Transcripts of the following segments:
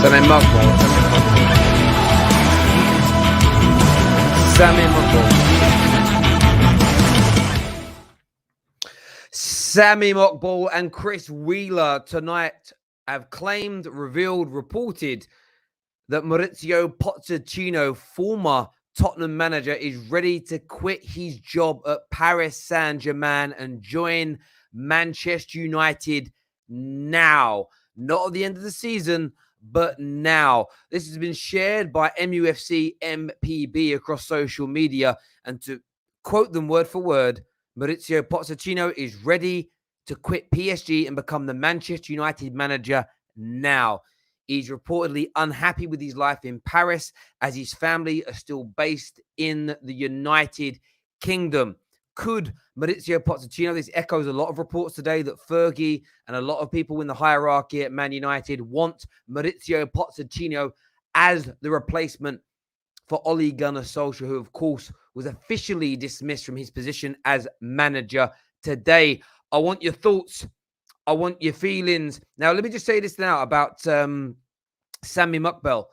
Sammy Muckball. Sammy Muckball and Chris Wheeler tonight have claimed, revealed, reported that Mauricio Pochettino, former Tottenham manager, is ready to quit his job at Paris Saint-Germain and join Manchester United now. Not at the end of the season, but now. This has been shared by MUFC MPB across social media. And to quote them word for word, Mauricio Pochettino is ready to quit PSG and become the Manchester United manager now. He's reportedly unhappy with his life in Paris as his family are still based in the United Kingdom. Could Mauricio Pochettino, this echoes a lot of reports today that Fergie and a lot of people in the hierarchy at Man United want Mauricio Pochettino as the replacement for Gunnar Solskjaer, who, of course, was officially dismissed from his position as manager today. I want your thoughts. I want your feelings. Now, let me just say this now about Sammy Muckbell.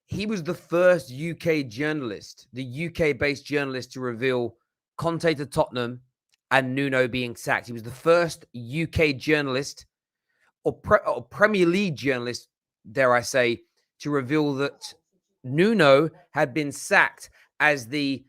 He was the first UK journalist, the UK-based journalist to reveal Conte to Tottenham and Nuno being sacked. He was the first UK journalist or Premier League journalist, dare I say, to reveal that Nuno had been sacked as the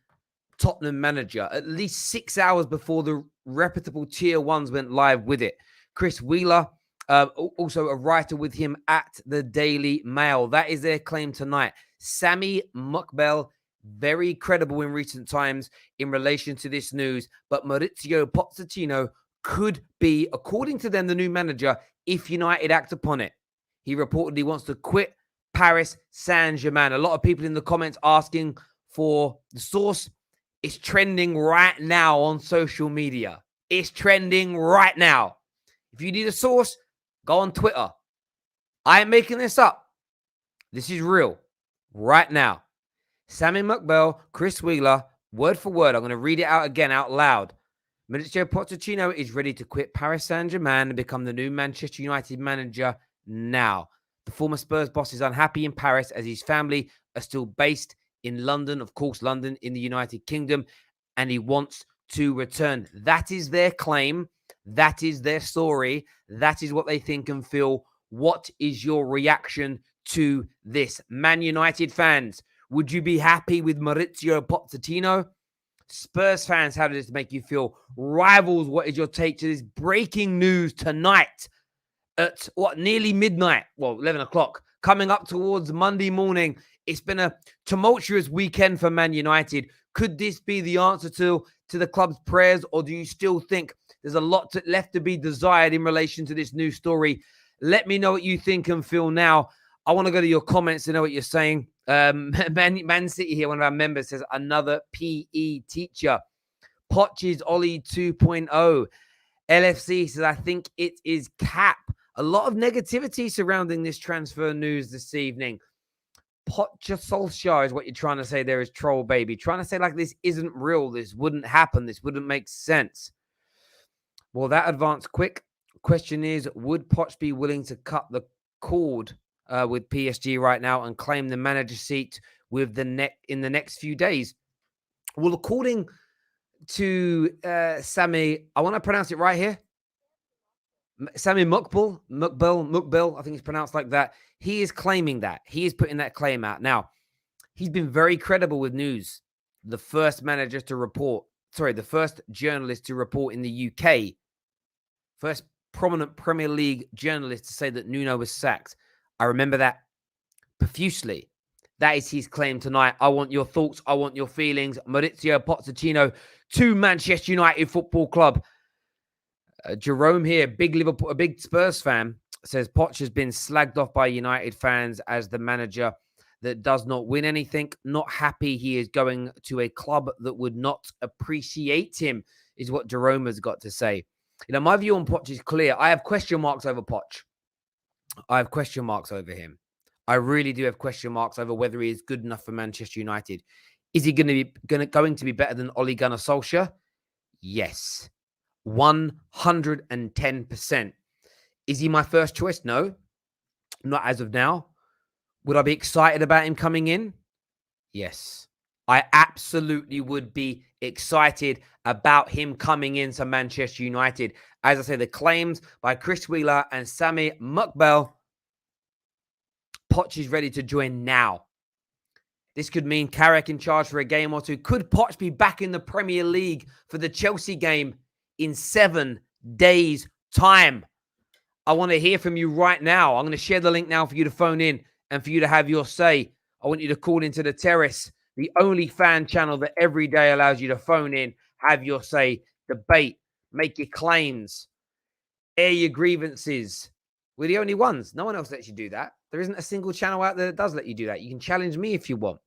Tottenham manager at least 6 hours before the reputable Tier 1s went live with it. Chris Wheeler, also a writer with him at the Daily Mail. That is their claim tonight. Sammy Muckbell, very credible in recent times in relation to this news, but Mauricio Pochettino could be, according to them, the new manager if United act upon it. He reportedly wants to quit Paris Saint-Germain. A lot of people in the comments asking for the source. It's trending right now on social media. It's trending right now. If you need a source, go on Twitter. I ain't making this up. This is real. Right now. Sammy Muckbell, Chris Wheeler, word for word. I'm going to read it out again out loud. Mauricio Pochettino is ready to quit Paris Saint-Germain and become the new Manchester United manager now. The former Spurs boss is unhappy in Paris as his family are still based in London, of course, London in the United Kingdom, and he wants to return. That is their claim. That is their story. That is what they think and feel. What is your reaction to this? Man United fans, would you be happy with Mauricio Pochettino? Spurs fans, how does this make you feel? Rivals, what is your take to this breaking news tonight at nearly midnight? Well, 11 o'clock, coming up towards Monday morning. It's been a tumultuous weekend for Man United. Could this be the answer to the club's prayers, or do you still think there's a lot left to be desired in relation to this new story? Let me know what you think and feel now. I want to go to your comments to know what you're saying. Man City here, one of our members, says another PE teacher. Poch is Ollie 2.0. LFC says, I think it is cap. A lot of negativity surrounding this transfer news this evening. Solskjaer is what you're trying to say there is troll, baby. Trying to say like this isn't real. This wouldn't happen. This wouldn't make sense. Well, that advanced quick. Question is, would Poch be willing to cut the cord with PSG right now and claim the manager seat with in the next few days? Well, according to Sammy, I want to pronounce it right here. Sammy Muckbell, I think it's pronounced like that. He is claiming that. He is putting that claim out. Now, he's been very credible with news. The first journalist to report in the UK. First prominent Premier League journalist to say that Nuno was sacked. I remember that profusely. That is his claim tonight. I want your thoughts. I want your feelings. Mauricio Pochettino to Manchester United Football Club. Jerome here, a big Spurs fan, says Poch has been slagged off by United fans as the manager that does not win anything. Not happy he is going to a club that would not appreciate him, is what Jerome has got to say. You know, my view on Poch is clear. I have question marks over Poch. I have question marks over him. I really do have question marks over whether he is good enough for Manchester United. Is he going to be better than Gunnar Solskjaer? Yes. 110%. Is he my first choice? No. Not as of now. Would I be excited about him coming in? Yes. I absolutely would be excited about him coming into Manchester United. As I say, the claims by Chris Wheeler and Sami Mukbel, Poch is ready to join now. This could mean Carrick in charge for a game or two. Could Poch be back in the Premier League for the Chelsea game in 7 days' time? I want to hear from you right now. I'm going to share the link now for you to phone in and for you to have your say. I want you to call into the Terrace, the only fan channel that every day allows you to phone in, have your say, debate, make your claims, air your grievances. We're the only ones. No one else lets you do that. There isn't a single channel out there that does let you do that. You can challenge me if you want.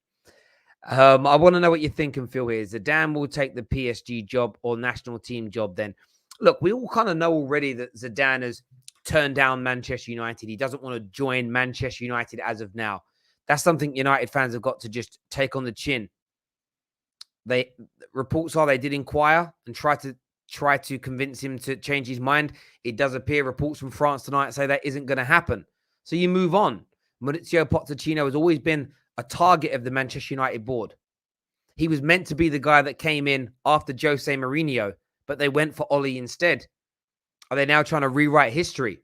I want to know what you think and feel here. Zidane will take the PSG job or national team job then. Look, we all kind of know already that Zidane has turned down Manchester United. He doesn't want to join Manchester United as of now. That's something United fans have got to just take on the chin. Reports are they did inquire and try to convince him to change his mind. It does appear reports from France tonight say that isn't going to happen. So you move on. Mauricio Pochettino has always been a target of the Manchester United board. He was meant to be the guy that came in after Jose Mourinho, but they went for Oli instead. Are they now trying to rewrite history?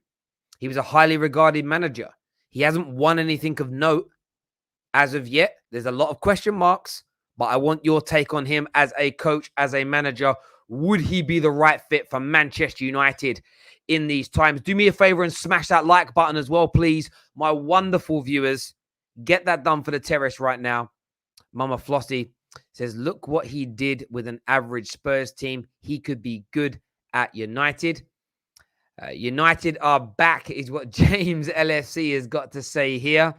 He was a highly regarded manager. He hasn't won anything of note as of yet. There's a lot of question marks, but I want your take on him as a coach, as a manager. Would he be the right fit for Manchester United in these times? Do me a favor and smash that like button as well, please. My wonderful viewers, get that done for the Terrace right now. Mama Flossie says, look what he did with an average Spurs team. He could be good at United. United are back is what James LFC has got to say here.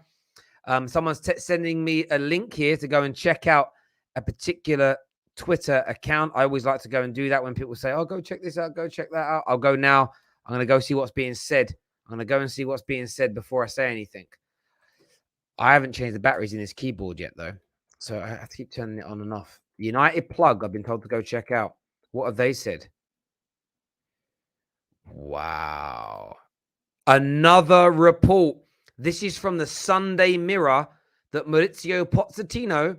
Someone's sending me a link here to go and check out a particular Twitter account. I always like to go and do that when people say, oh, go check this out, go check that out. I'll go now. I'm going to go see what's being said. I'm going to go and see what's being said before I say anything. I haven't changed the batteries in this keyboard yet, though. So I have to keep turning it on and off. United Plug, I've been told to go check out. What have they said? Wow. Another report. This is from the Sunday Mirror that Mauricio Pochettino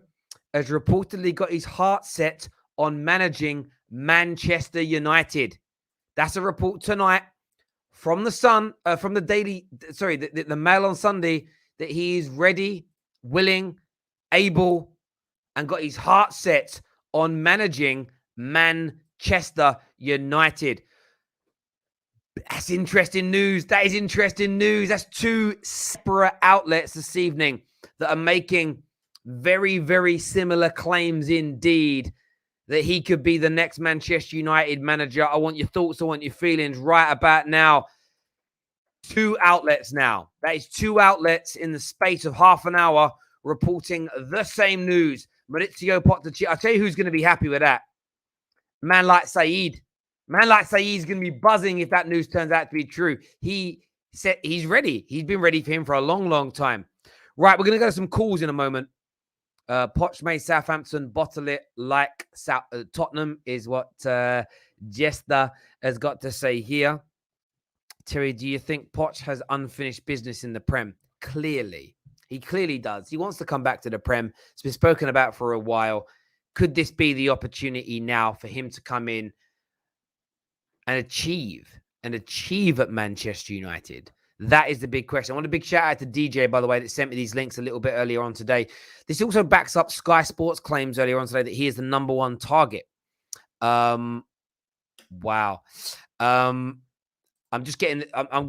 has reportedly got his heart set on managing Manchester United. That's a report tonight from the Sun, from the the Mail on Sunday, that he is ready, willing, able, and got his heart set on managing Manchester United. That's interesting news. That is interesting news. That's 2 separate outlets this evening that are making very, very similar claims indeed that he could be the next Manchester United manager. I want your thoughts. I want your feelings right about now. 2 outlets now. That is 2 outlets in the space of half an hour reporting the same news. Mauricio Pochettino. I'll tell you who's going to be happy with that. Man like Saeed. Man like Saeed's going to be buzzing if that news turns out to be true. He said he's ready. He's been ready for him for a long, long time. Right, we're going to go to some calls in a moment. Poch made Southampton bottle it like Tottenham is what Jester has got to say here. Terry, do you think Poch has unfinished business in the Prem? Clearly. He clearly does. He wants to come back to the Prem. It's been spoken about for a while. Could this be the opportunity now for him to come in and achieve at Manchester United? That is the big question. I want a big shout out to DJ, by the way, that sent me these links a little bit earlier on today. This also backs up Sky Sports claims earlier on today that he is the number 1 target. Wow. I'm going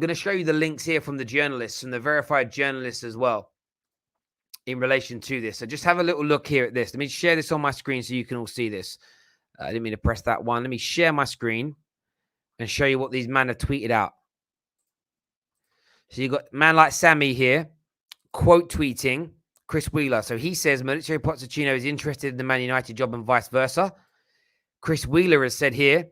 to show you the links here from the journalists, from the verified journalists as well, in relation to this. So just have a little look here at this. Let me share this on my screen so you can all see this. I didn't mean to press that one. Let me share my screen and show you what these men have tweeted out. So you've got man like Sammy here, quote tweeting Chris Wheeler. So he says Mauricio Pochettino is interested in the Man United job and vice versa. Chris Wheeler has said here,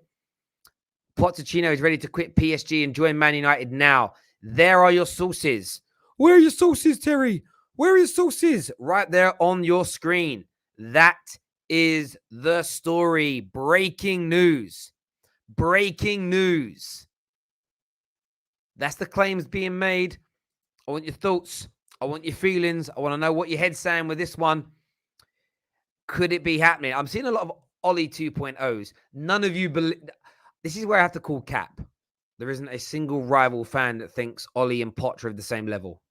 Pochettino is ready to quit PSG and join Man United now. There are your sources. Where are your sources, Terry? Where are your sources? Right there on your screen. That is the story. Breaking news. Breaking news. That's the claims being made. I want your thoughts. I want your feelings. I want to know what your head's saying with this one. Could it be happening? I'm seeing a lot of Ollie 2.0s. None of you believe. This is where I have to call cap. There isn't a single rival fan that thinks Ollie and Poch are of the same level.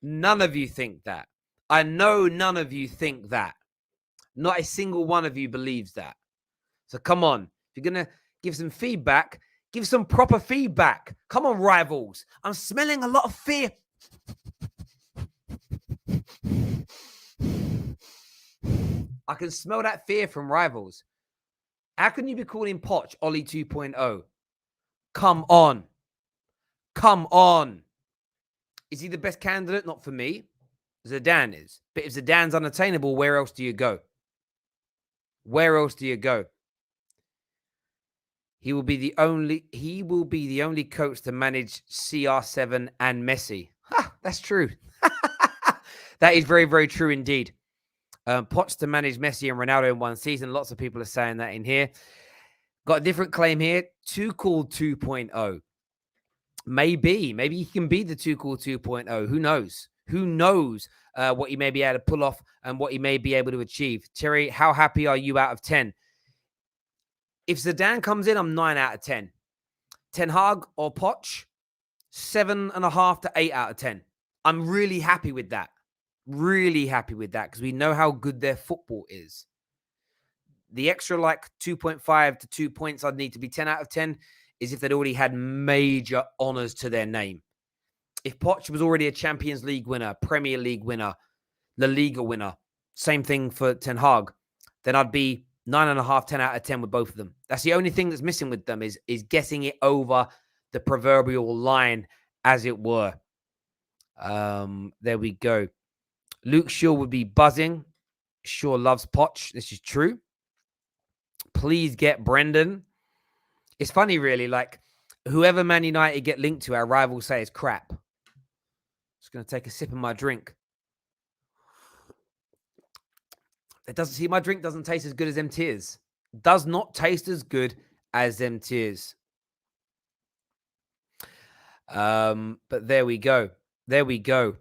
None of you think that. I know none of you think that. Not a single one of you believes that. So come on. If you're going to give some feedback, give some proper feedback. Come on, rivals. I'm smelling a lot of fear. I can smell that fear from rivals. How can you be calling Poch Ollie 2.0? Come on. Come on. Is he the best candidate? Not for me. Zidane is. But if Zidane's unattainable, where else do you go? Where else do you go? He will be the only coach to manage CR7 and Messi. That's true. That is very, very true indeed. Poch to manage Messi and Ronaldo in one season. Lots of people are saying that in here. Got a different claim here. Tuchel 2.0. Maybe he can be the Tuchel 2.0. Who knows? Who knows what he may be able to pull off and what he may be able to achieve. Terry, how happy are you out of 10? If Zidane comes in, I'm 9 out of 10. Ten Hag or Poch, 7.5 to 8 out of 10. I'm really happy with that. Really happy with that because we know how good their football is. The extra 2.5 to 2 points I'd need to be 10 out of 10 is if they'd already had major honours to their name. If Poch was already a Champions League winner, Premier League winner, La Liga winner, same thing for Ten Hag, then I'd be 9.5, 10 out of 10 with both of them. That's the only thing that's missing with them is getting it over the proverbial line, as it were. There we go. Luke Shaw would be buzzing. Shaw loves Poch. This is true. Please get Brendan. It's funny, really. Whoever Man United get linked to, our rivals say is crap. Just going to take a sip of my drink. My drink doesn't taste as good as them tears. Does not taste as good as them tears. But there we go. There we go.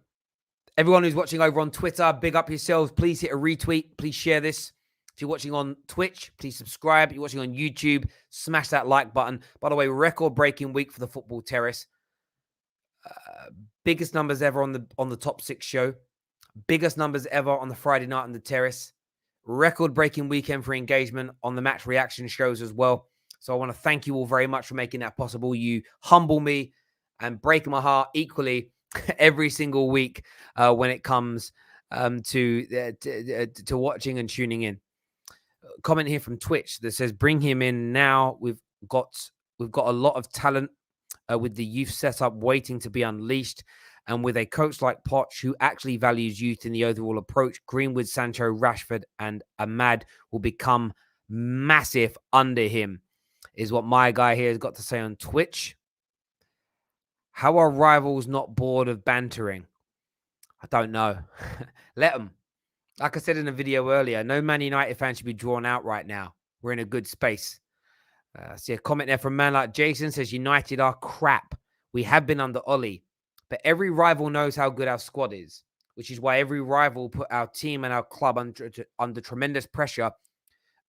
Everyone who's watching over on Twitter, big up yourselves. Please hit a retweet. Please share this. If you're watching on Twitch, please subscribe. If you're watching on YouTube, smash that like button. By the way, record-breaking week for the Football Terrace. Biggest numbers ever on the Top 6 show. Biggest numbers ever on the Friday night on the Terrace. Record-breaking weekend for engagement on the match reaction shows as well. So I want to thank you all very much for making that possible. You humble me and break my heart equally every single week when it comes to watching and tuning in. Comment here from Twitch that says, "Bring him in now. We've got a lot of talent with the youth setup waiting to be unleashed, and with a coach like Poch who actually values youth in the overall approach, Greenwood, Sancho, Rashford, and Ahmad will become massive under him." Is what my guy here has got to say on Twitch. How are rivals not bored of bantering? I don't know. Let them. Like I said in a video earlier, no Man United fan should be drawn out right now. We're in a good space. I see a comment there from a man like Jason says, United are crap. We have been under Ollie. But every rival knows how good our squad is, which is why every rival put our team and our club under tremendous pressure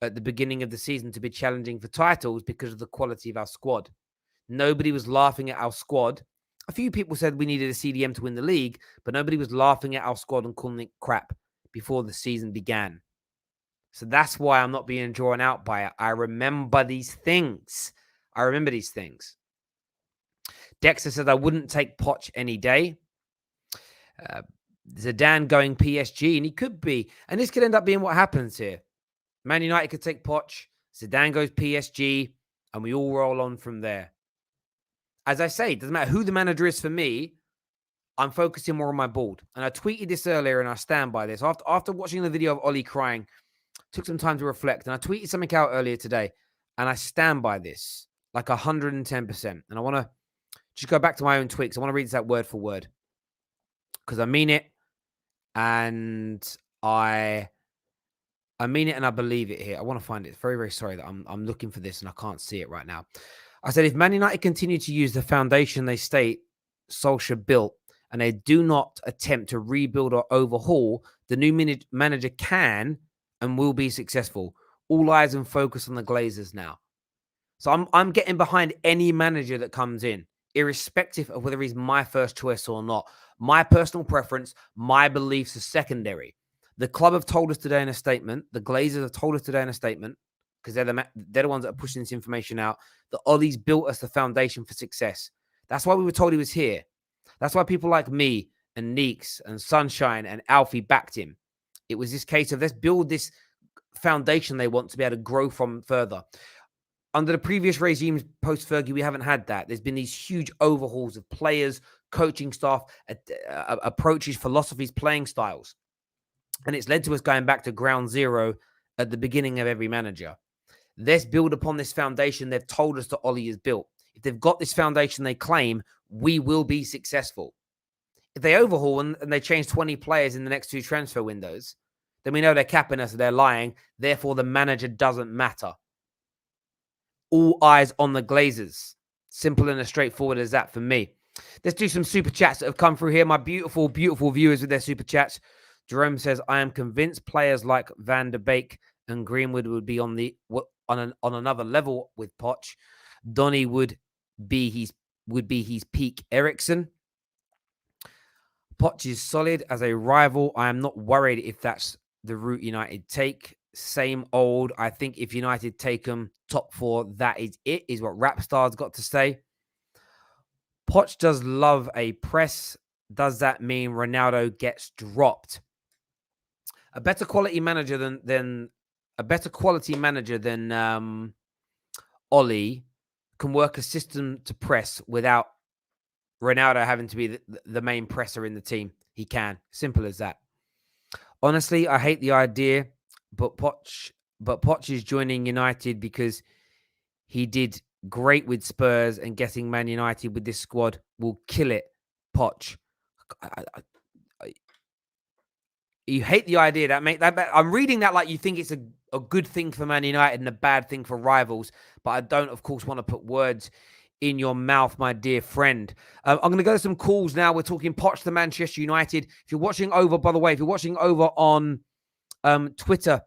at the beginning of the season to be challenging for titles because of the quality of our squad. Nobody was laughing at our squad. A few people said we needed a CDM to win the league, but nobody was laughing at our squad and calling it crap before the season began. So that's why I'm not being drawn out by it. I remember these things. Dexter says, I wouldn't take Poch any day. Zidane going PSG, and he could be. And this could end up being what happens here. Man United could take Poch, Zidane goes PSG, and we all roll on from there. As I say, it doesn't matter who the manager is for me. I'm focusing more on my board. And I tweeted this earlier, and I stand by this. After watching the video of Ollie crying, took some time to reflect. And I tweeted something out earlier today, and I stand by this like 110%. And I want to just go back to my own tweets. I want to read this out word for word because I mean it, and I mean it, and I believe it here. I want to find it. Very, very sorry that I'm looking for this and I can't see it right now. I said, if Man United continue to use the foundation they state Solskjaer built, and they do not attempt to rebuild or overhaul, the new manager can and will be successful. All eyes and focus on the Glazers now. So I'm getting behind any manager that comes in, irrespective of whether he's my first choice or not. My personal preference, my beliefs are secondary. The club have told us today in a statement, the Glazers have told us today in a statement, because they're the ones that are pushing this information out, that Ollie's built us the foundation for success. That's why we were told he was here. That's why people like me and Neeks and Sunshine and Alfie backed him. It was this case of let's build this foundation they want to be able to grow from further. Under the previous regimes post-Fergie, we haven't had that. There's been these huge overhauls of players, coaching staff, approaches, philosophies, playing styles. And it's led to us going back to ground zero at the beginning of every manager. Let's build upon this foundation they've told us that Ollie has built. If they've got this foundation they claim, we will be successful. If they overhaul and they change 20 players in the next 2 transfer windows, then we know they're capping us, they're lying. Therefore, the manager doesn't matter. All eyes on the Glazers. Simple and as straightforward as that for me. Let's do some super chats that have come through here. My beautiful, beautiful viewers with their super chats. Jerome says, I am convinced players like Van der Beek and Greenwood would be on another level with Poch. Donny would be his peak Ericsson. Poch is solid as a rival. I am not worried if that's the route United take. Same old. I think if United take them top 4, that is it, is what Rapstar's got to say. Poch does love a press. Does that mean Ronaldo gets dropped? A better quality manager than Ollie can work a system to press without Ronaldo having to be the main presser in the team. He can. Simple as that. Honestly, I hate the idea, but Poch is joining United because he did great with Spurs, and getting Man United with this squad will kill it. Poch. You hate the idea that I'm reading that like you think it's a good thing for Man United and a bad thing for rivals, but I don't, of course, want to put words in your mouth, my dear friend. I'm going to go to some calls now. We're talking Poch to Manchester United. If you're watching over, by the way, if you're watching over on Twitter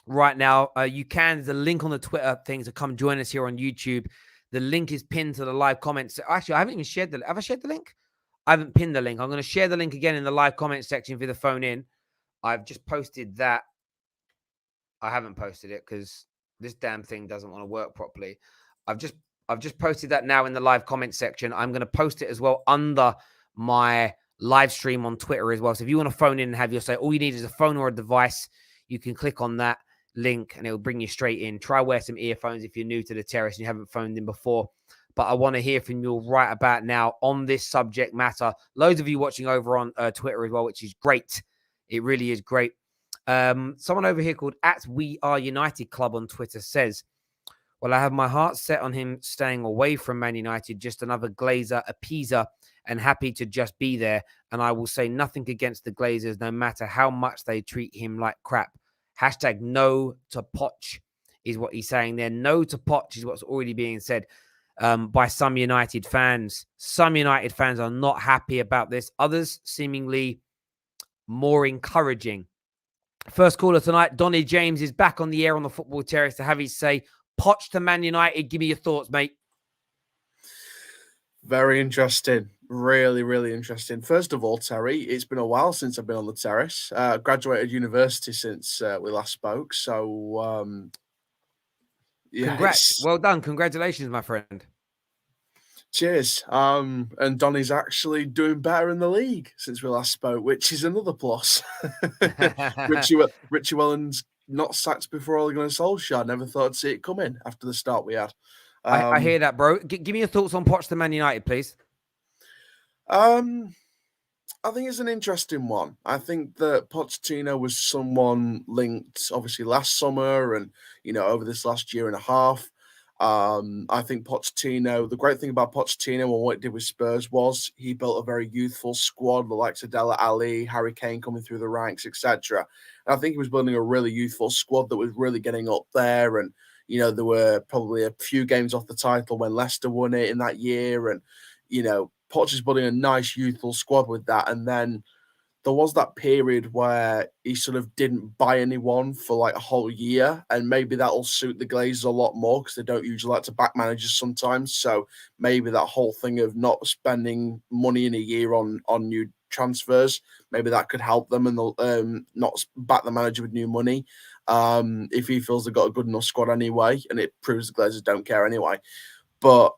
right now, you can. There's a link on the Twitter thing to come join us here on YouTube. The link is pinned to the live comments. Actually, I haven't even shared the link. Have I shared the link? I haven't pinned the link. I'm going to share the link again in the live comment section for the phone in. I've just posted that. I haven't posted it because this damn thing doesn't want to work properly. I've just posted that now in the live comment section. I'm going to post it as well under my live stream on Twitter as well. So if you want to phone in and have your say, all you need is a phone or a device. You can click on that link and it will bring you straight in. Try wear some earphones if you're new to the terrace and you haven't phoned in before. But I want to hear from you right about now on this subject matter. Loads of you watching over on Twitter as well, which is great. It really is great. Someone over here called @WeAreUnited Club on Twitter says, well, I have my heart set on him staying away from Man United, just another Glazer, appeaser, and happy to just be there. And I will say nothing against the Glazers, no matter how much they treat him like crap. # no to Poch is what he's saying there. No to Poch is what's already being said by some United fans. Some United fans are not happy about this. Others seemingly more encouraging. First caller tonight, Donny James is back on the air on the Football Terrace to have his say. Poch to Man United. Give me your thoughts, mate. Very interesting. Really, really interesting. First of all, Terry, it's been a while since I've been on the terrace. Graduated university since we last spoke. So, yeah. Congrats. Well done. Congratulations, my friend. Cheers. And Donny's actually doing better in the league since we last spoke, which is another plus. Richie Wellens not sacked before Ole Gunnar Solskjaer. I never thought I'd see it coming after the start we had. I hear that, bro. Give me your thoughts on Poch to Man United, please. I think it's an interesting one. I think that Pochettino was someone linked, obviously, last summer and, over this last year and a half. I think Pochettino, the great thing about Pochettino and what he did with Spurs was he built a very youthful squad, the likes of Dele Alli, Harry Kane coming through the ranks, etc. And I think he was building a really youthful squad that was really getting up there and, You know, there were probably a few games off the title when Leicester won it in that year. And, you know, Poch is building a nice youthful squad with that. And then there was that period where he sort of didn't buy anyone for like a whole year, and maybe that'll suit the Glazers a lot more because they don't usually like to back managers sometimes. So maybe that whole thing of not spending money in a year on new transfers, maybe that could help them, and they'll not back the manager with new money if he feels they've got a good enough squad anyway, and it proves the Glazers don't care anyway. But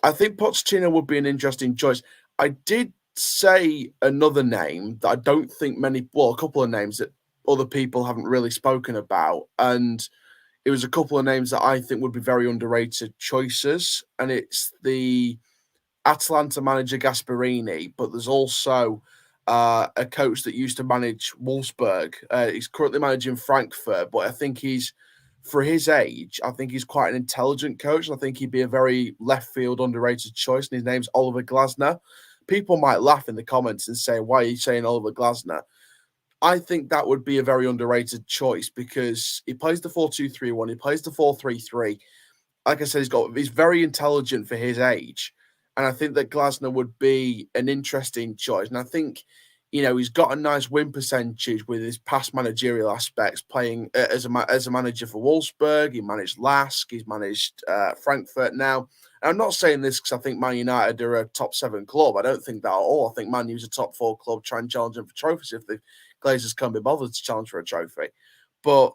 I think Pochettino would be an interesting choice. I did say another name that I don't think a couple of names that other people haven't really spoken about. And it was a couple of names that I think would be very underrated choices. And it's the Atalanta manager Gasperini, but there's also a coach that used to manage Wolfsburg. He's currently managing Frankfurt, but I think for his age, I think he's quite an intelligent coach. And I think he'd be a very left field underrated choice. And his name's Oliver Glasner. People might laugh in the comments and say, why are you saying Oliver Glasner? I think that would be a very underrated choice because he plays the 4-2-3-1, he plays the 4-3-3. Like I said, he's very intelligent for his age. And I think that Glasner would be an interesting choice. And I think, you know, he's got a nice win percentage with his past managerial aspects, playing as a manager for Wolfsburg. He managed Lask, he's managed Frankfurt now. And I'm not saying this because I think Man United are a top 7 club. I don't think that at all. I think Man U's a top 4 club trying to challenge them for trophies if the Glazers can't be bothered to challenge for a trophy. But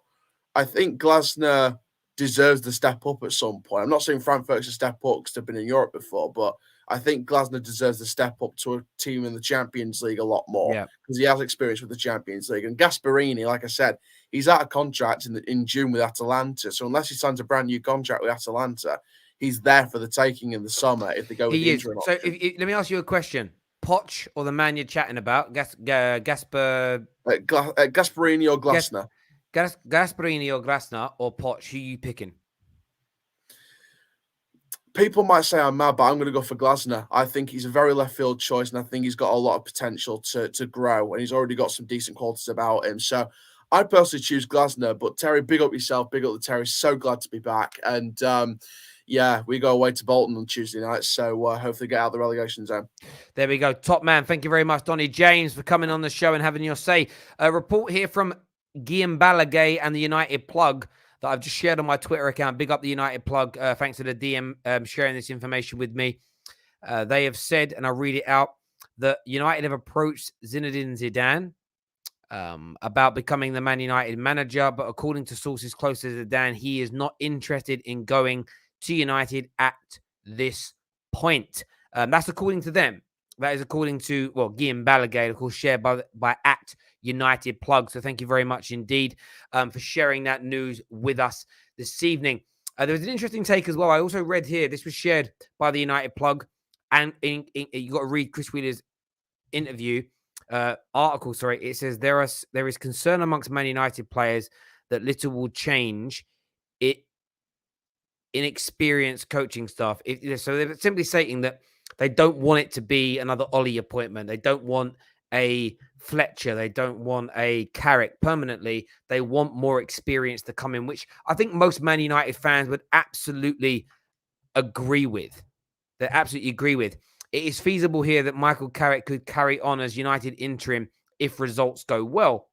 I think Glasner deserves the step up at some point. I'm not saying Frankfurt's a step up because they've been in Europe before, but I think Glasner deserves the step up to a team in the Champions League a lot more because he has experience with the Champions League. And Gasperini, like I said, he's out of contract in June with Atalanta. So unless he signs a brand new contract with Atalanta, he's there for the taking in the summer if they go with the interim option. So let me ask you a question. Poch or the man you're chatting about, Gasperini or Glasner? Gasperini or Glasner or Poch, who are you picking? People might say I'm mad, but I'm going to go for Glasner. I think he's a very left field choice, and I think he's got a lot of potential to grow, and he's already got some decent qualities about him. So I personally choose Glasner, but Terry, big up yourself, big up the Terry. So glad to be back. And yeah, we go away to Bolton on Tuesday night, so hopefully get out of the relegation zone. There we go. Top man. Thank you very much, Donny James, for coming on the show and having your say. A report here from Guillaume Balaguer and the United Plug that I've just shared on my Twitter account. Big up the United Plug. Thanks to the DM sharing this information with me. They have said, and I'll read it out, that United have approached Zinedine Zidane about becoming the Man United manager, but according to sources close to Zidane, he is not interested in going to United at this point. That's according to them. That is according to, Guillaume Balaguer, of course, shared by at United Plug. So thank you very much indeed for sharing that news with us this evening. There was an interesting take as well. I also read here, this was shared by the United Plug, and you got to read Chris Wheeler's article. It says there is concern amongst Man United players that little will change inexperienced coaching staff. So they're simply stating that they don't want it to be another Ollie appointment. They don't want a Fletcher. They don't want a Carrick permanently. They want more experience to come in, which I think most Man United fans would absolutely agree with. They absolutely agree with. It is feasible here that Michael Carrick could carry on as United interim if results go well.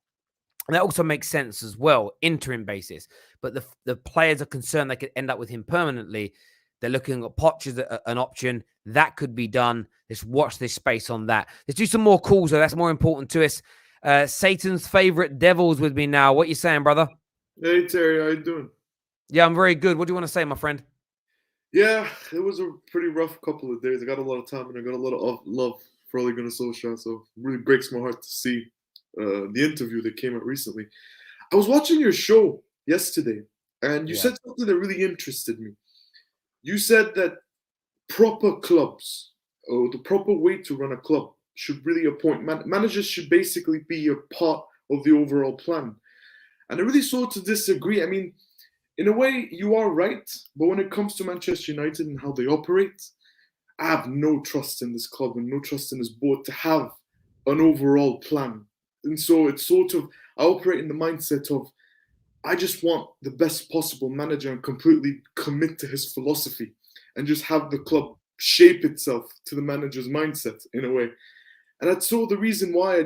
And that also makes sense as well, interim basis. But the players are concerned they could end up with him permanently. They're looking at Poch as an option. That could be done. Let's watch this space on that. Let's do some more calls, though. That's more important to us. Satan's favorite Devils with me now. What you saying, brother? Hey, Terry. How you doing? Yeah, I'm very good. What do you want to say, my friend? Yeah, it was a pretty rough couple of days. I got a lot of time and I got a lot of love for Ole Gunnar Solskjaer. So it really breaks my heart to see the interview that came out recently. I was watching your show yesterday, and you said something that really interested me. You said that proper clubs, or the proper way to run a club, should really appoint managers should basically be a part of the overall plan. And I really sort of disagree. I mean, in a way, you are right, but when it comes to Manchester United and how they operate, I have no trust in this club and no trust in this board to have an overall plan. And so it's sort of, I operate in the mindset of I just want the best possible manager and completely commit to his philosophy and just have the club shape itself to the manager's mindset in a way. And that's so the reason why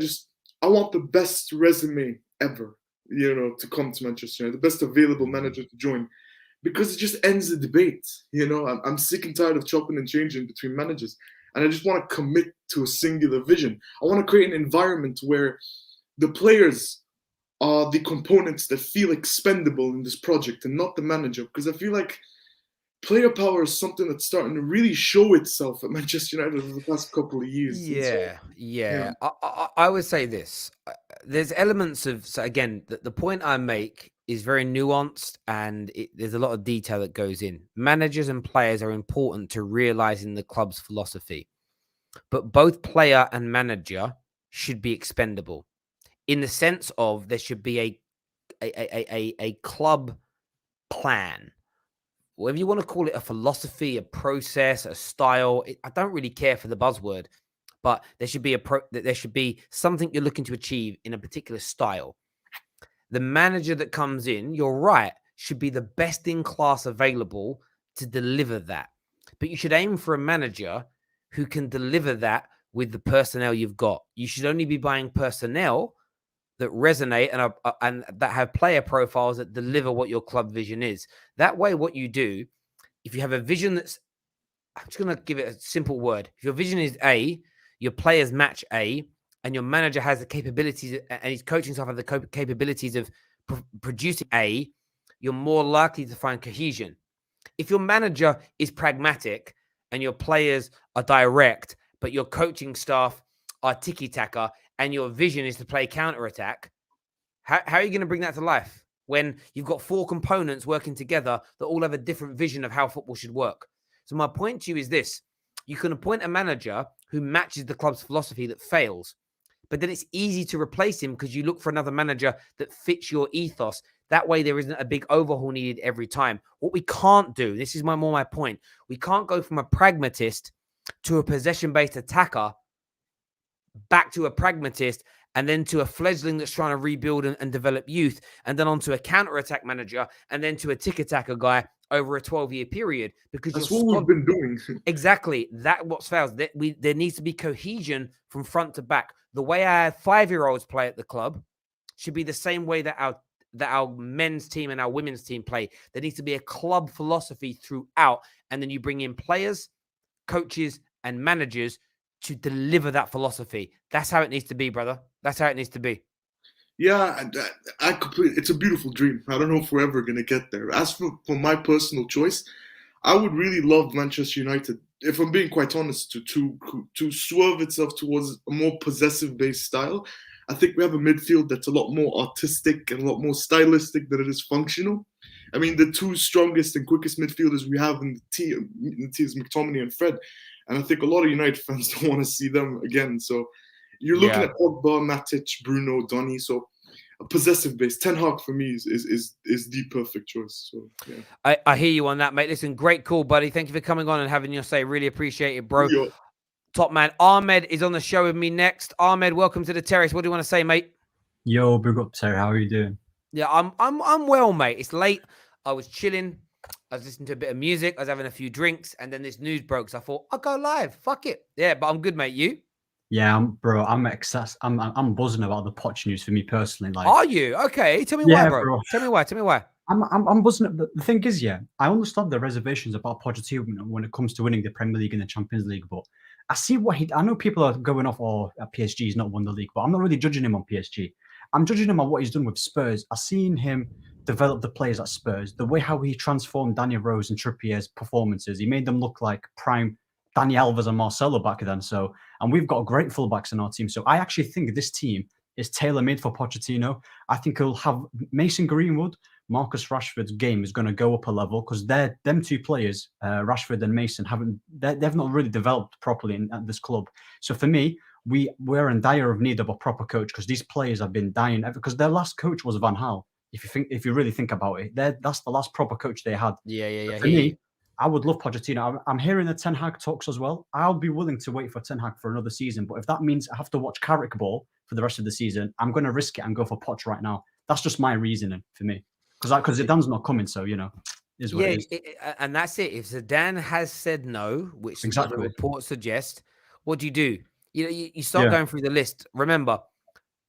I want the best resume ever, to come to Manchester United, the best available manager to join, because it just ends the debate. I'm sick and tired of chopping and changing between managers, and I just want to commit to a singular vision. I want to create an environment where the players are the components that feel expendable in this project and not the manager, because I feel like player power is something that's starting to really show itself at Manchester United over the past couple of years. Yeah. I would say this. There's elements of, so again, the point I make is very nuanced, and there's a lot of detail that goes in. Managers and players are important to realizing the club's philosophy, but both player and manager should be expendable in the sense of there should be a club plan. Whatever you want to call it, a philosophy, a process, a style. I don't really care for the buzzword, but there should be there should be something you're looking to achieve in a particular style. The manager that comes in, you're right, should be the best in class available to deliver that. But you should aim for a manager who can deliver that with the personnel you've got. You should only be buying personnel that resonate and that have player profiles that deliver what your club vision is. That way, what you do, if you have a vision that's, I'm just going to give it a simple word. If your vision is A, your players match A, and your manager has the capabilities, and his coaching staff have the capabilities of producing A, you're more likely to find cohesion. If your manager is pragmatic and your players are direct, but your coaching staff are tiki-taka, and your vision is to play counter-attack, how are you going to bring that to life when you've got four components working together that all have a different vision of how football should work? So my point to you is this. You can appoint a manager who matches the club's philosophy that fails, but then it's easy to replace him because you look for another manager that fits your ethos. That way there isn't a big overhaul needed every time. What we can't do, this is more my point, we can't go from a pragmatist to a possession-based attacker back to a pragmatist, and then to a fledgling that's trying to rebuild and develop youth, and then onto a counter-attack manager, and then to a tick-attacker guy over a 12-year period. Because that's what we've been doing. Exactly. That's what fails. There needs to be cohesion from front to back. The way our 5-year-olds play at the club should be the same way that our men's team and our women's team play. There needs to be a club philosophy throughout, and then you bring in players, coaches, and managers to deliver that philosophy. That's how it needs to be, brother. That's how it needs to be. Yeah, I completely. It's a beautiful dream. I don't know if we're ever gonna get there. As for my personal choice, I would really love Manchester United, if I'm being quite honest, to swerve itself towards a more possessive-based style. I think we have a midfield that's a lot more artistic and a lot more stylistic than it is functional. I mean, the two strongest and quickest midfielders we have in the team is McTominay and Fred. And I think a lot of United fans don't want to see them again. So you're looking at Pogba, Matic, Bruno, Donny. So a possessive base. Ten Hag for me is the perfect choice. So yeah. I hear you on that, mate. Listen, great call, buddy. Thank you for coming on and having your say. Really appreciate it, bro. Yo. Top man. Ahmed is on the show with me next. Ahmed, welcome to the terrace. What do you want to say, mate? Yo, big up, sir. How are you doing? Yeah, I'm well, mate. It's late. I was chilling. I was listening to a bit of music. I was having a few drinks, and then this news broke. So I thought, I'll go live. Fuck it. Yeah, but I'm good, mate. You? Yeah, I'm buzzing about the Poch news for me personally. Like, are you? Okay. Tell me why, bro. Tell me why. I'm buzzing. The thing is, yeah, I understand the reservations about Pochettino when it comes to winning the Premier League and the Champions League, but I see what I know people are going off, PSG he's not won the league, but I'm not really judging him on PSG. I'm judging him on what he's done with Spurs. I've seen him develop the players at Spurs, the way how he transformed Danny Rose and Trippier's performances. He made them look like prime Dani Alves and Marcelo back then. So, and we've got great fullbacks in our team. So I actually think this team is tailor-made for Pochettino. I think he'll have Mason Greenwood, Marcus Rashford's game is going to go up a level because them two players, Rashford and Mason, they've not really developed properly at this club. So for me, we're in dire of need of a proper coach because these players have been dying because their last coach was Van Gaal. If you really think about it, that's the last proper coach they had. Yeah. For me, I would love Pochettino. I'm hearing the Ten Hag talks as well. I'll be willing to wait for Ten Hag for another season, but if that means I have to watch Carrick ball for the rest of the season, I'm going to risk it and go for Poch right now. That's just my reasoning for me. because Zidane's not coming, so is what it is. And that's it. If Zidane has said no, which Exactly. the reports suggest, what do? You start going through the list. Remember,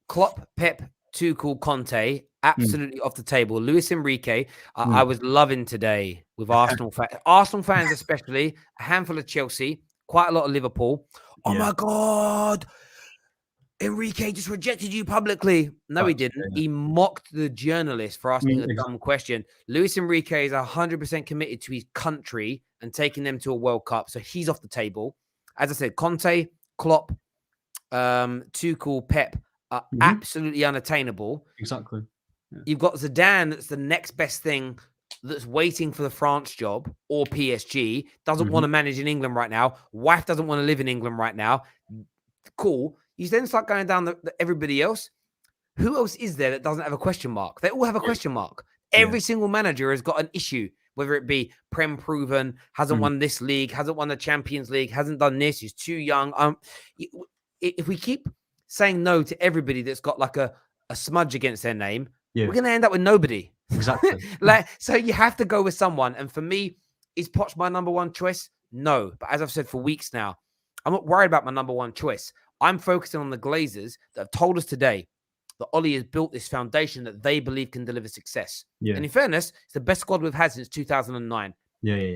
Klopp, Pep, Tuchel, Conte, absolutely off the table. Luis Enrique, I was loving today with Arsenal fans. Arsenal fans especially, a handful of Chelsea, quite a lot of Liverpool. Oh my God, Enrique just rejected you publicly. No, he didn't. He mocked the journalist for asking a dumb question. Luis Enrique is 100% committed to his country and taking them to a World Cup, so he's off the table. As I said, Conte, Klopp, Tuchel, Pep are absolutely unattainable. Exactly. Yeah. You've got Zidane, that's the next best thing, that's waiting for the France job, or PSG, doesn't want to manage in England right now. Wife doesn't want to live in England right now. Cool. You then start going down everybody else. Who else is there that doesn't have a question mark? They all have a question mark. Every single manager has got an issue, whether it be Prem proven, hasn't won this league, hasn't won the Champions League, hasn't done this, he's too young. If we keep saying no to everybody that's got like a smudge against their name, we're going to end up with nobody. Exactly. So you have to go with someone. And for me, is Poch my number one choice? No. But as I've said for weeks now, I'm not worried about my number one choice. I'm focusing on the Glazers that have told us today that Ollie has built this foundation that they believe can deliver success. Yeah. And in fairness, it's the best squad we've had since 2009. Yeah.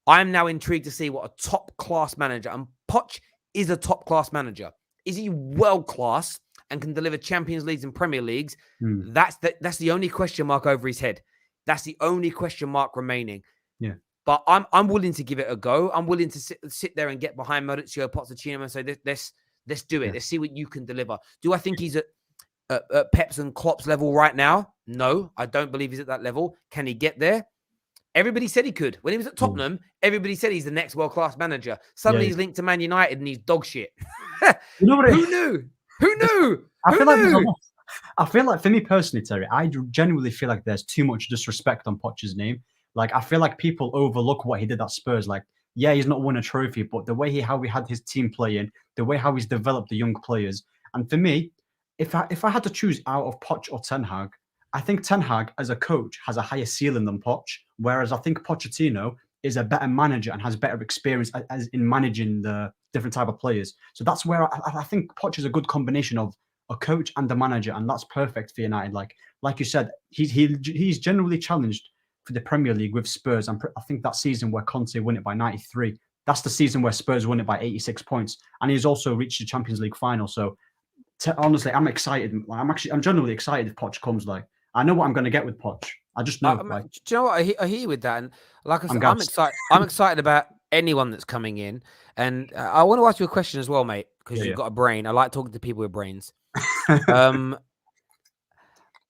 I'm now intrigued to see what a top-class manager, and Poch is a top-class manager. Is he world-class and can deliver Champions Leagues and Premier Leagues? That's the only question mark over his head. That's the only question mark remaining. Yeah. But I'm willing to give it a go. I'm willing to sit there and get behind Mauricio Pochettino and say, let's do it. Yeah. Let's see what you can deliver. Do I think he's at Pep's and Klopp's level right now? No, I don't believe he's at that level. Can he get there? Everybody said he could. When he was at Tottenham, everybody said he's the next world-class manager. Suddenly he's linked to Man United and he's dog shit. You know what? Who knew? Who knew? I feel like for me personally, Terry, I genuinely feel like there's too much disrespect on Poch's name. Like, I feel like people overlook what he did at Spurs. Like, yeah, he's not won a trophy, but the way how he had his team playing, the way how he's developed the young players. And for me, if I had to choose out of Poch or Ten Hag, I think Ten Hag as a coach has a higher ceiling than Poch, whereas I think Pochettino is a better manager and has better experience as in managing the different type of players. So that's where I think Poch is a good combination of a coach and a manager, and that's perfect for United. Like you said, he's generally challenged for the Premier League with Spurs. And I think that season where Conte won it by 93, that's the season where Spurs won it by 86 points, and he's also reached the Champions League final. So honestly, I'm excited. I'm genuinely excited if Poch comes. Like, I know what I'm going to get with Poch. I just know. Do you know what I hear you with that? And like I said, I'm excited. I'm excited about anyone that's coming in. And I want to ask you a question as well, mate, because you've got a brain. I like talking to people with brains.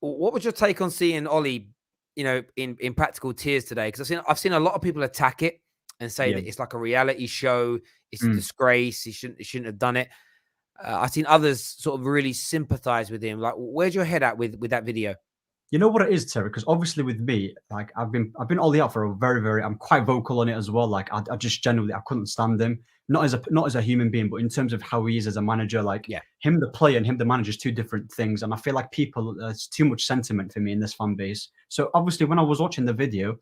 What was your take on seeing Ollie, in practical tears today? Because I've seen a lot of people attack it and say that it's like a reality show. It's a disgrace. He shouldn't have done it. I've seen others sort of really sympathize with him. Like, where's your head at with that video? You know what it is, Terry? Because obviously with me, like I've been Ollie out for a very, I'm quite vocal on it as well. Like I just genuinely, I couldn't stand him. Not as a human being, but in terms of how he is as a manager. Like him, the player, and him, the manager, is two different things. And I feel like there's too much sentiment for me in this fan base. So obviously when I was watching the video,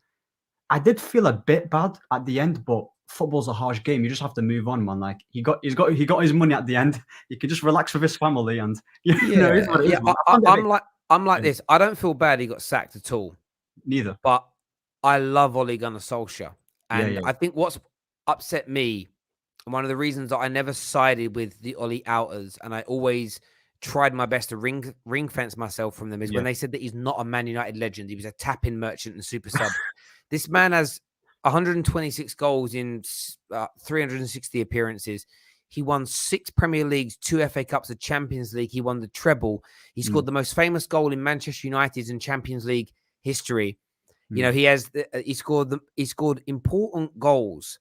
I did feel a bit bad at the end, but football's a harsh game. You just have to move on, man. Like he got his money at the end. He can just relax with his family, and I'm like this. I don't feel bad he got sacked at all. Neither. But I love Ole Gunnar Solskjaer. And I think what's upset me, and one of the reasons that I never sided with the Ole outers, and I always tried my best to ring fence myself from them, is when they said that he's not a Man United legend. He was a tap-in merchant and super sub. This man has 126 goals in 360 appearances. He won 6 Premier Leagues, 2 FA Cups, a Champions League. He won the treble. He scored the most famous goal in Manchester United's and Champions League history. He scored important goals.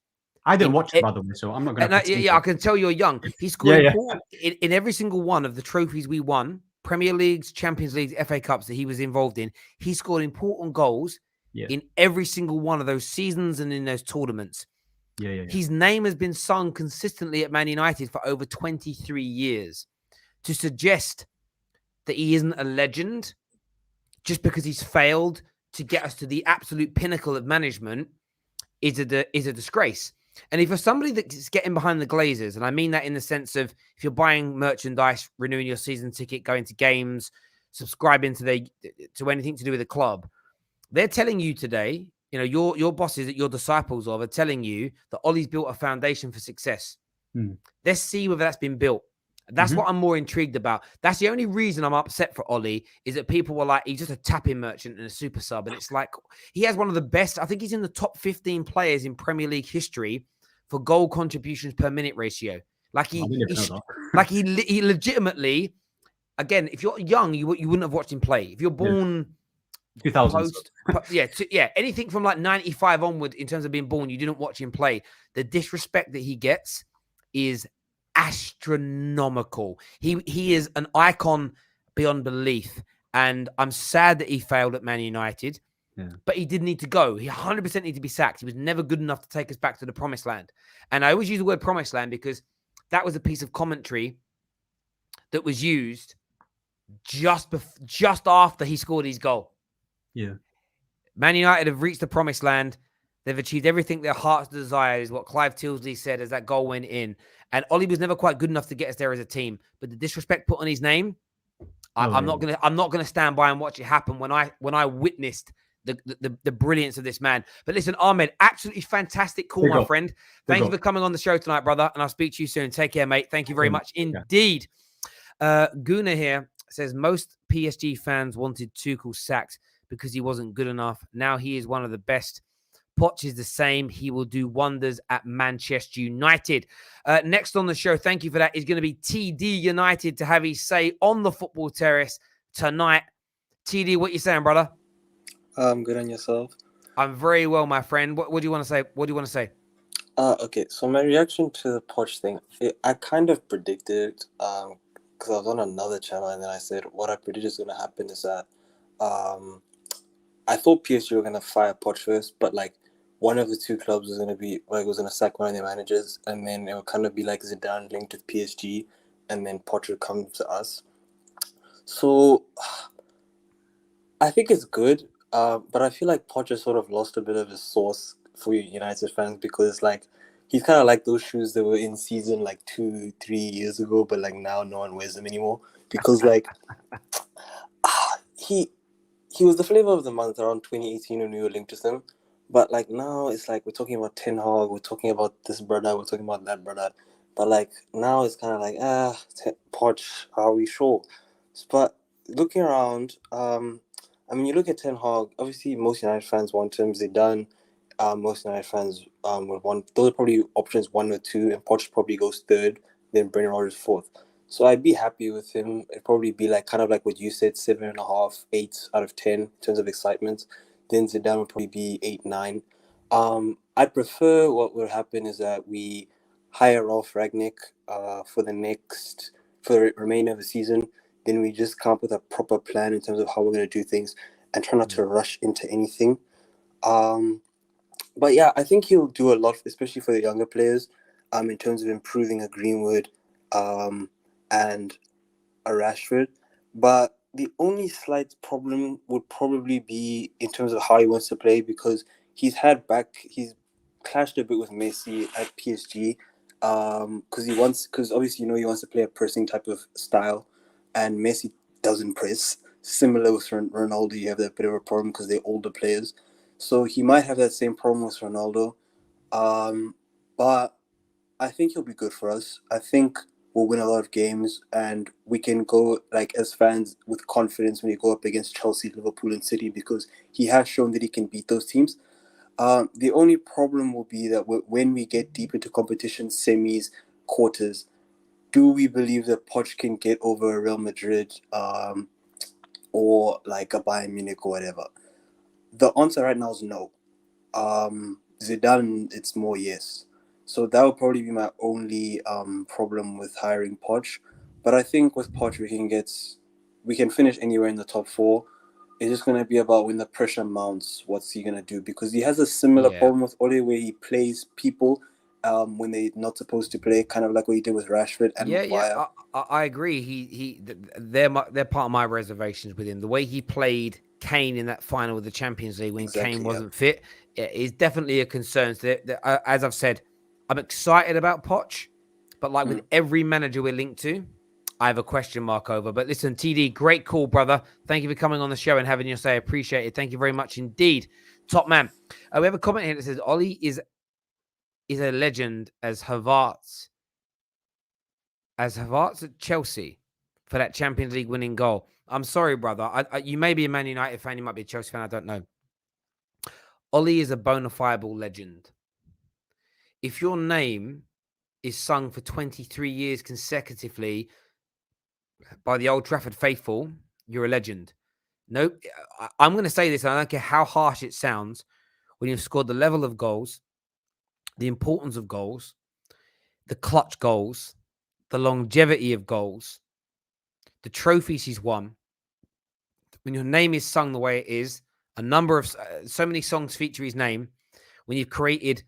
I didn't watch it, by the way, so I'm not going to. I can tell you're young. He scored important in every single one of the trophies we won, Premier Leagues, Champions Leagues, FA Cups that he was involved in. He scored important goals in every single one of those seasons and in those tournaments. His name has been sung consistently at Man United for over 23 years. To suggest that he isn't a legend just because he's failed to get us to the absolute pinnacle of management is a disgrace. And if you're somebody that's getting behind the Glazers, and I mean that in the sense of if you're buying merchandise, renewing your season ticket, going to games, subscribing to anything to do with the club, they're telling you today, you know, your bosses that you're disciples of are telling you that Ollie's built a foundation for success. Let's see whether that's been built. That's what I'm more intrigued about. That's the only reason I'm upset for Ollie, is that people were like, he's just a tapping merchant and a super sub. And it's like, he has one of the best, I think he's in the top 15 players in Premier League history for goal contributions per minute ratio. Like he legitimately, again, if you're young, you wouldn't have watched him play. If you're born 2000. Anything from like 95 onward in terms of being born, you didn't watch him play. The disrespect that he gets is astronomical. He is an icon beyond belief, and I'm sad that he failed at Man United. But he did need to go. He 100% needed to be sacked. He was never good enough to take us back to the promised land. And I always use the word promised land because that was a piece of commentary that was used just after he scored his goal. Man United have reached the promised land. They've achieved everything their hearts desire, is what Clive Tilsley said as that goal went in. And Ollie was never quite good enough to get us there as a team. But the disrespect put on his name, I'm not gonna stand by and watch it happen when I witnessed the brilliance of this man. But listen, Ahmed, absolutely fantastic call, my friend. Thank you for coming on the show tonight, brother. And I'll speak to you soon. Take care, mate. Thank you very much indeed. Gunnar here says most PSG fans wanted Tuchel sacked because he wasn't good enough. Now he is one of the best. Poch is the same. He will do wonders at Manchester United. Next on the show, thank you for that, is going to be TD United to have his say on the football terrace tonight. TD, what you saying, brother? I'm good, on yourself? I'm very well, my friend. What do you want to say? What do you want to say? Okay, so my reaction to the Poch thing, I kind of predicted it because I was on another channel, and then I said what I predicted is going to happen is that I thought PSG were going to fire Poch first, but like one of the two clubs was going to be like was going to sack one of their managers, and then it would kind of be like Zidane linked with PSG, and then Poch would come to us. So I think it's good, but I feel like Poch has sort of lost a bit of his sauce for United fans because like he's kind of like those shoes that were in season like 2-3 years ago, but like now no one wears them anymore because like he was the flavor of the month around 2018 when we were linked with him. But like now it's like we're talking about Ten Hag, we're talking about this brother, we're talking about that brother. But like now it's kind of like Poch, are we sure? But looking around, I mean, you look at Ten Hag. Obviously, most United fans want him. Zidane, most United fans would want. Those are probably options 1 or 2, and Poch probably goes 3rd. Then Brendan Rodgers 4th. So I'd be happy with him. It'd probably be like kind of like what you said, 7.5, 8 out of 10 in terms of excitement. Then Zidane would probably be 8, 9. I prefer what will happen is that we hire off Ragnick for the remainder of the season. Then we just come up with a proper plan in terms of how we're going to do things and try not to rush into anything. But yeah, I think he'll do a lot, especially for the younger players, in terms of improving a Greenwood and a Rashford. But the only slight problem would probably be in terms of how he wants to play because he's clashed a bit with Messi at PSG because obviously he wants to play a pressing type of style. And Messi doesn't press. Similar with Ronaldo, you have that bit of a problem because they're older players. So he might have that same problem with Ronaldo. But I think he'll be good for us. I think we'll win a lot of games and we can go like as fans with confidence when we go up against Chelsea, Liverpool and City because he has shown that he can beat those teams. The only problem will be that when we get deep into competition, semis, quarters, do we believe that Poch can get over Real Madrid or like a Bayern Munich or whatever? The answer right now is no. Zidane, it's more yes. So that would probably be my only problem with hiring Poch. But I think with Poch we can finish anywhere in the top 4. It's just going to be about when the pressure mounts, what's he going to do? Because he has a similar problem with Ole where he plays people when they're not supposed to play, kind of like what he did with Rashford and Maguire. I agree. They're part of my reservations with him. The way he played Kane in that final of the Champions League when Kane wasn't fit is definitely a concern. So as I've said, I'm excited about Poch, but like with every manager we're linked to, I have a question mark over. But listen, TD, great call, brother. Thank you for coming on the show and having your say. I appreciate it. Thank you very much indeed. Top man. We have a comment here that says Ollie is a legend as Havertz at Chelsea for that Champions League winning goal. I'm sorry, brother. You may be a Man United fan. You might be a Chelsea fan. I don't know. Ollie is a bona fide legend. If your name is sung for 23 years consecutively by the Old Trafford faithful, you're a legend. No, I'm going to say this, and I don't care how harsh it sounds, when you've scored the level of goals, the importance of goals, the clutch goals, the longevity of goals, the trophies he's won, when your name is sung the way it is, a number of so many songs feature his name, when you've created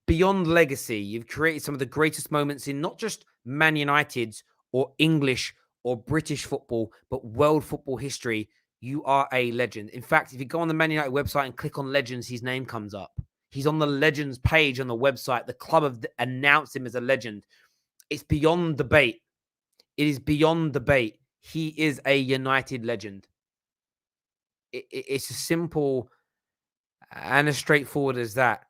beyond legacy, you've created some of the greatest moments in not just Man United's or English or British football, but world football history, you are a legend. In fact, if you go on the Man United website and click on legends, his name comes up. He's on the legends page on the website. The club have announced him as a legend. It's beyond debate. It is beyond debate. He is a United legend. It's as simple and as straightforward as that.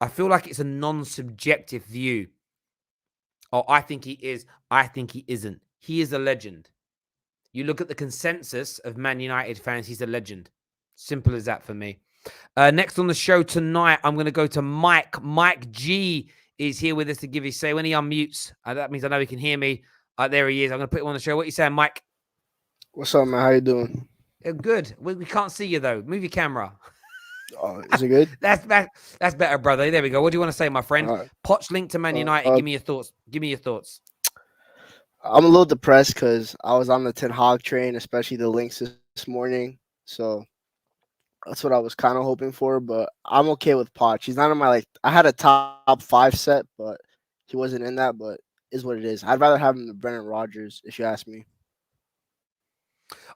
I feel like it's a non-subjective view. Oh, I think he is. I think he isn't. He is a legend. You look at the consensus of Man United fans, he's a legend. Simple as that for me. Next on the show tonight, I'm going to go to Mike. Mike G is here with us to give his say. When he unmutes, that means I know he can hear me. There he is. I'm going to put him on the show. What are you saying, Mike? What's up, man? How you doing? Good. We can't see you, though. Move your camera. Oh, is it good? That's better, brother. There we go. What do you want to say, my friend? Right. Poch linked to Man United. Give me your thoughts. Give me your thoughts. I'm a little depressed because I was on the Ten Hag train, especially the links this morning. So that's what I was kind of hoping for, but I'm okay with Poch. He's not in my, I had a top 5 set, but he wasn't in that, but is what it is. I'd rather have him than Brendan Rodgers, if you ask me.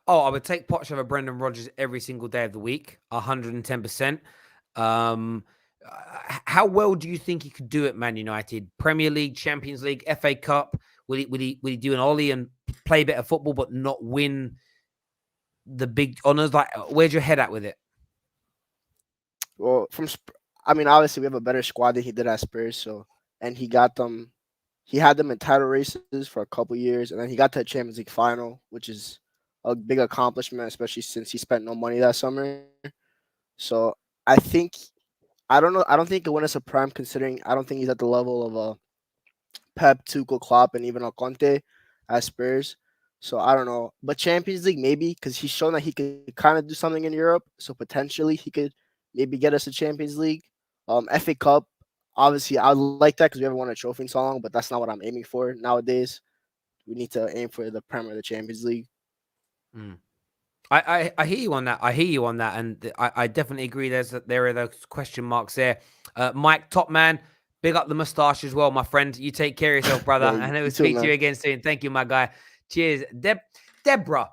Oh, I would take Poch over Brendan Rodgers every single day of the week, 110%. How well do you think he could do at Man United? Premier League, Champions League, FA Cup? Will he do an Ollie and play better football but not win the big honors? Like, where's your head at with it? Well, obviously we have a better squad than he did at Spurs, and he got them. He had them in title races for a couple years, and then he got to the Champions League final, which is a big accomplishment, especially since he spent no money that summer. So I don't think he'll win us a prime, considering I don't think he's at the level of a Pep, Tuchel, Klopp, and even a Conte at Spurs. So I don't know. But Champions League, maybe, because he's shown that he could kind of do something in Europe. So potentially he could maybe get us a Champions League. FA Cup, obviously, I like that because we haven't won a trophy in so long, but that's not what I'm aiming for nowadays. We need to aim for the Premier or the Champions League. I hear you on that. And I definitely agree. There are those question marks there. Mike, top man, big up the mustache as well, my friend. You take care of yourself, brother. Yeah, and I will speak to you again soon. Thank you, my guy. Cheers. Deborah.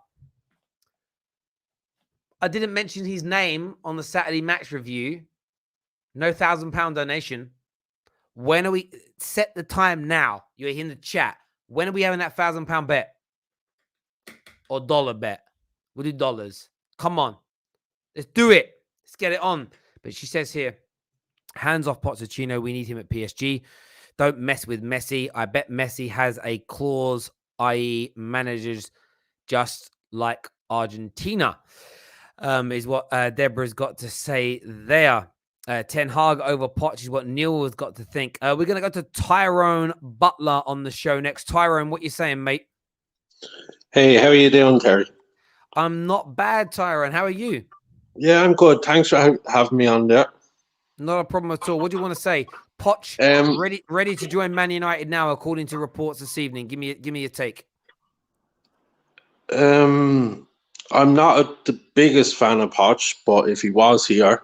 I didn't mention his name on the Saturday match review. No £1,000 donation. When are we set the time now? You're in the chat. When are we having that £1,000 bet? Or dollar bet? We'll do dollars. Come on. Let's do it. Let's get it on. But she says here, hands off Pochettino. We need him at PSG. Don't mess with Messi. I bet Messi has a clause, i.e. managers just like Argentina, is what Deborah's got to say there. Ten Hag over Poch is what Neil has got to think. We're going to go to Tyrone Butler on the show next. Tyrone, what you saying, mate? Hey, how are you doing, Terry? I'm not bad, Tyrone. How are you? Yeah, I'm good. Thanks for having me on there. Not a problem at all. What do you want to say? Poch, ready to join Man United now, according to reports this evening. Give me your take. I'm not the biggest fan of Poch, but if he was here,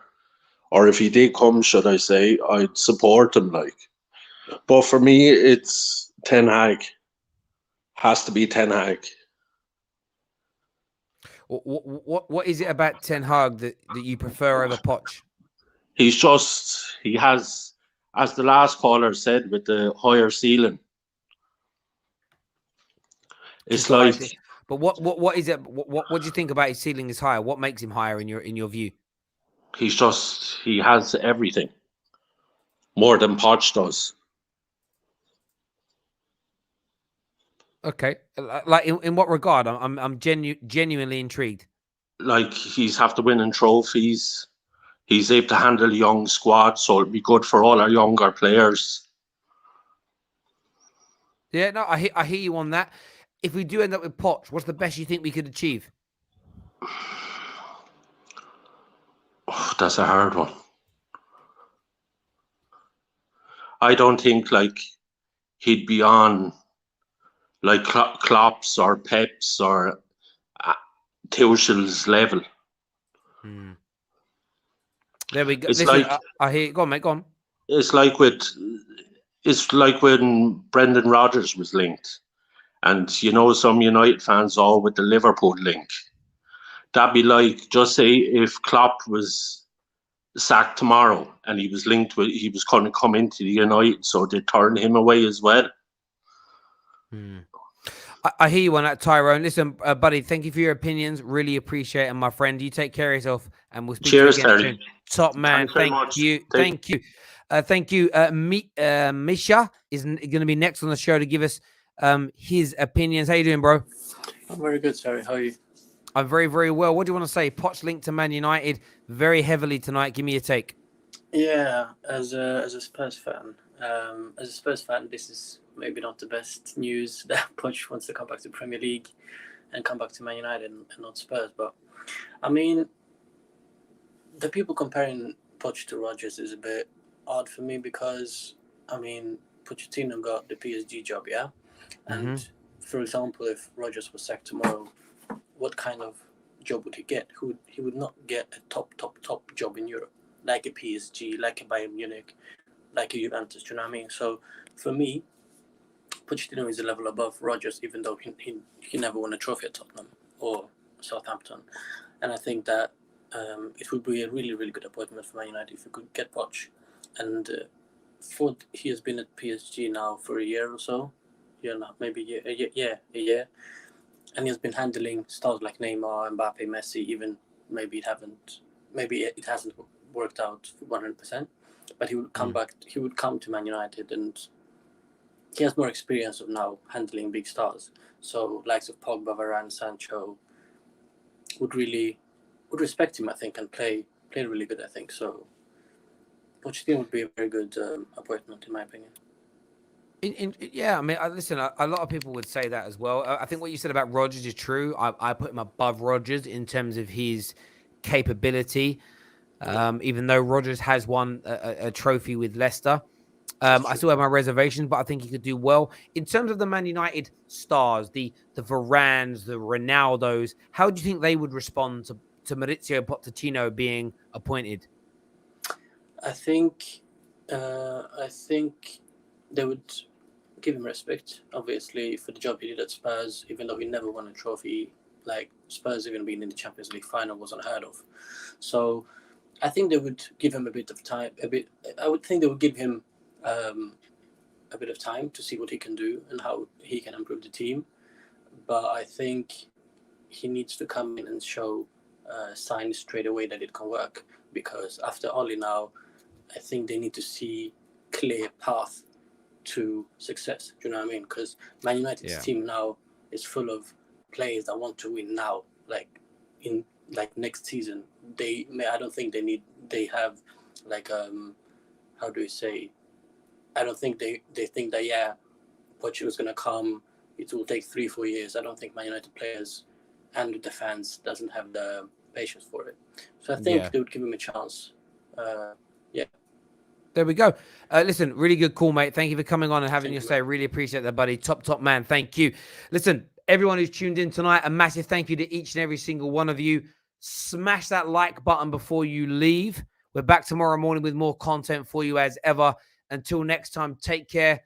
or if he did come, should I say, I'd support him. But for me, it's Ten Hag. Has to be Ten Hag. What is it about Ten Hag that you prefer over Poch? He has, as the last caller said, with the higher ceiling. It's like, but what is it? What do you think about his ceiling is higher? What makes him higher in your view? he has everything more than Poch does. Okay, like in what regard? I'm genuinely intrigued. Like, he's have to win in trophies. He's able to handle a young squad, so it'll be good for all our younger players. Yeah, no, I hear you on that. If we do end up with Poch, what's the best you think we could achieve? Oh, that's a hard one. I don't think like he'd be on like Klopp's or Pep's or Tuchel's level. There we go. It's Listen, like, I hear you. Go on, mate. Go on. It's like when Brendan Rodgers was linked, and some United fans all with the Liverpool link. That'd be like, just say if Klopp was sacked tomorrow and he was going to come into the United, so they turned him away as well. I hear you on that, Tyrone. Listen, buddy, thank you for your opinions. Really appreciate it, my friend. You take care of yourself, and we'll speak Cheers, to you again Terry. soon. Top man. Thank you. Thank you. Misha is going to be next on the show to give us his opinions. How you doing, bro? I'm very good, Terry. How are you? I'm very, very well. What do you want to say? Poch linked to Man United very heavily tonight. Give me your take. Yeah, as a Spurs fan, this is maybe not the best news that Poch wants to come back to Premier League and come back to Man United and not Spurs. But I mean, the people comparing Poch to Rodgers is a bit odd for me because I mean, Pochettino got the PSG job, yeah, and for example, if Rodgers was sacked tomorrow, what kind of job would he get? He would not get a top job in Europe, like a PSG, like a Bayern Munich, like a Juventus. Do you know what I mean? So for me, Pochettino is a level above Rodgers, even though he never won a trophy at Tottenham or Southampton. And I think that it would be a really, really good appointment for Man United if we could get Poch. And he has been at PSG now for a year or so. Maybe a year. And he has been handling stars like Neymar, Mbappe, Messi. Even maybe it hasn't worked out 100%. But he would come back. He would come to Man United, and he has more experience of now handling big stars. So likes of Pogba, Varane, Sancho would respect him, I think, and play really good, I think. So Pochettino would be a very good appointment, in my opinion. Yeah, I mean, listen, a lot of people would say that as well. I think what you said about Rodgers is true. I put him above Rodgers in terms of his capability, even though Rodgers has won a trophy with Leicester. I still have my reservations, but I think he could do well. In terms of the Man United stars, the Varanes, the Ronaldos, how do you think they would respond to Mauricio Pochettino being appointed? I think they would give him respect, obviously, for the job he did at Spurs, even though he never won a trophy. Like, Spurs even being in the Champions League final was unheard of. So I think they would give him a bit of time. I would think they would give him a bit of time to see what he can do and how he can improve the team. But I think he needs to come in and show signs straight away that it can work. Because after Oli now, I think they need to see clear path to success. Do you know what I mean? Because Man United's team now is full of players that want to win now. Like in next season, I don't think they have like how do you say? I don't think they think that Poch was gonna come. It will take 3-4 years. I don't think Man United players and the fans doesn't have the patience for it. So I think they would give him a chance. There we go. Listen, really good call, mate. Thank you for coming on and having your say. Really appreciate that, buddy. Top man. Thank you. Listen, everyone who's tuned in tonight, a massive thank you to each and every single one of you. Smash that like button before you leave. We're back tomorrow morning with more content for you as ever. Until next time, take care.